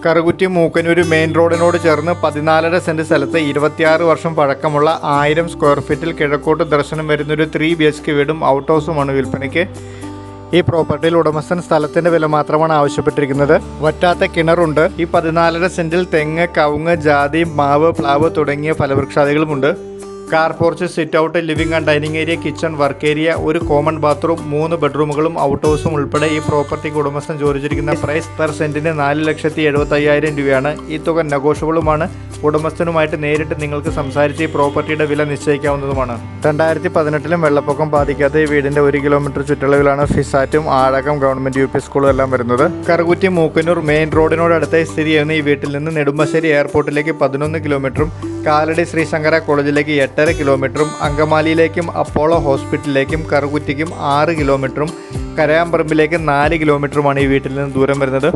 Karukutty Mookkannoor main റോഡിനോട് ചേർന്ന് 14.5 cent സ്ഥലത്ത് 26 വർഷം പഴക്കമുള്ള 1000 സ്ക്വയർ ഫീറ്റിൽ കിഴക്കോട്ട് ദർശനം വരുന്നൊരു 3 BHK വീടും ഔട്ട് ഹൗസുമാണ് വിൽപ്പനയ്ക്ക്. ഈ പ്രോപ്പർട്ടിയിൽ ഉടമസ്ഥൻ സ്ഥലത്തിൻ്റെ വില മാത്രമാണ് ആവശ്യപ്പെട്ടിരിക്കുന്നത്. വറ്റാത്ത കിണറുണ്ട്. ഈ 14.5 സെൻറ്റിൽ തെങ്ങ്, കവുങ്ങ്, ജാതി, മാവ്, പ്ലാവ് തുടങ്ങിയ ഫലവൃക്ഷാദികളുമുണ്ട്. Car porch, sit out, living and dining area, kitchen, work area, ഒരു കോമൺ ബാത്റൂം, 3 ബെഡ്റൂമുകളും ഔട്ട് ഹൗസും ഉൾപ്പെടെ ഈ പ്രോപ്പർട്ടിക്ക് ഉടമസ്ഥൻ ചോദിച്ചിരിക്കുന്ന പ്രൈസ് പെർ സെൻറ്റിന് 4,75,000 രൂപയാണ്. ഈ തുക നെഗോഷ്യബിളുമാണ്. ഉടമസ്ഥനുമായിട്ട് നേരിട്ട് നിങ്ങൾക്ക് സംസാരിച്ച് ഈ പ്രോപ്പർട്ടിയുടെ വില നിശ്ചയിക്കാവുന്നതുമാണ്. 2018 വെള്ളപ്പൊക്കം ബാധിക്കാത്ത ഈ വീടിൻ്റെ 1 കിലോമീറ്റർ ചുറ്റളവിലാണ് ഫിസാറ്റും ആഴകം ഗവൺമെൻറ് UP സ്കൂളും എല്ലാം വരുന്നത്. കറുകുറ്റി മൂക്കന്നൂർ മെയിൻ റോഡിനോടടുത്തായി സ്ഥിതി ചെയ്യുന്ന ഈ വീട്ടിൽ നിന്ന് നെടുമ്പശ്ശേരി എയർപോർട്ടിലേക്ക് 11 കിലോമീറ്ററും കാലടി ശ്രീ ശങ്കര കോളേജിലേക്ക് 8.5 കിലോമീറ്ററും അങ്കമാലിയിലേക്കും അപ്പോളോ ഹോസ്പിറ്റലിലേക്കും കറുകുറ്റിക്കും 6 കിലോമീറ്ററും കരയാമ്പറമ്പിലേക്ക് 4 കിലോമീറ്ററുമാണ് ഈ വീട്ടിൽ നിന്ന് ദൂരം വരുന്നത്.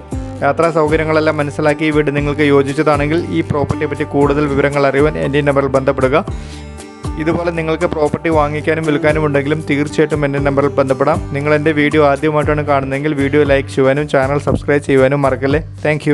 യാത്രാ സൗകര്യങ്ങളെല്ലാം മനസ്സിലാക്കി ഈ വീട് നിങ്ങൾക്ക് യോജിച്ചതാണെങ്കിൽ ഈ പ്രോപ്പർട്ടിയെ പറ്റി കൂടുതൽ വിവരങ്ങൾ അറിയുവാൻ എൻ്റെ നമ്പറിൽ ബന്ധപ്പെടുക. ഇതുപോലെ നിങ്ങൾക്ക് പ്രോപ്പർട്ടി വാങ്ങിക്കാനും വിൽക്കാനും ഉണ്ടെങ്കിലും തീർച്ചയായിട്ടും എൻ്റെ നമ്പറിൽ ബന്ധപ്പെടാം. നിങ്ങൾ എൻ്റെ വീഡിയോ ആദ്യമായിട്ടാണ് കാണുന്നതെങ്കിൽ വീഡിയോ ലൈക്ക് ചെയ്യുവാനും ചാനൽ സബ്സ്ക്രൈബ് ചെയ്യുവാനും മറക്കല്ലേ. താങ്ക്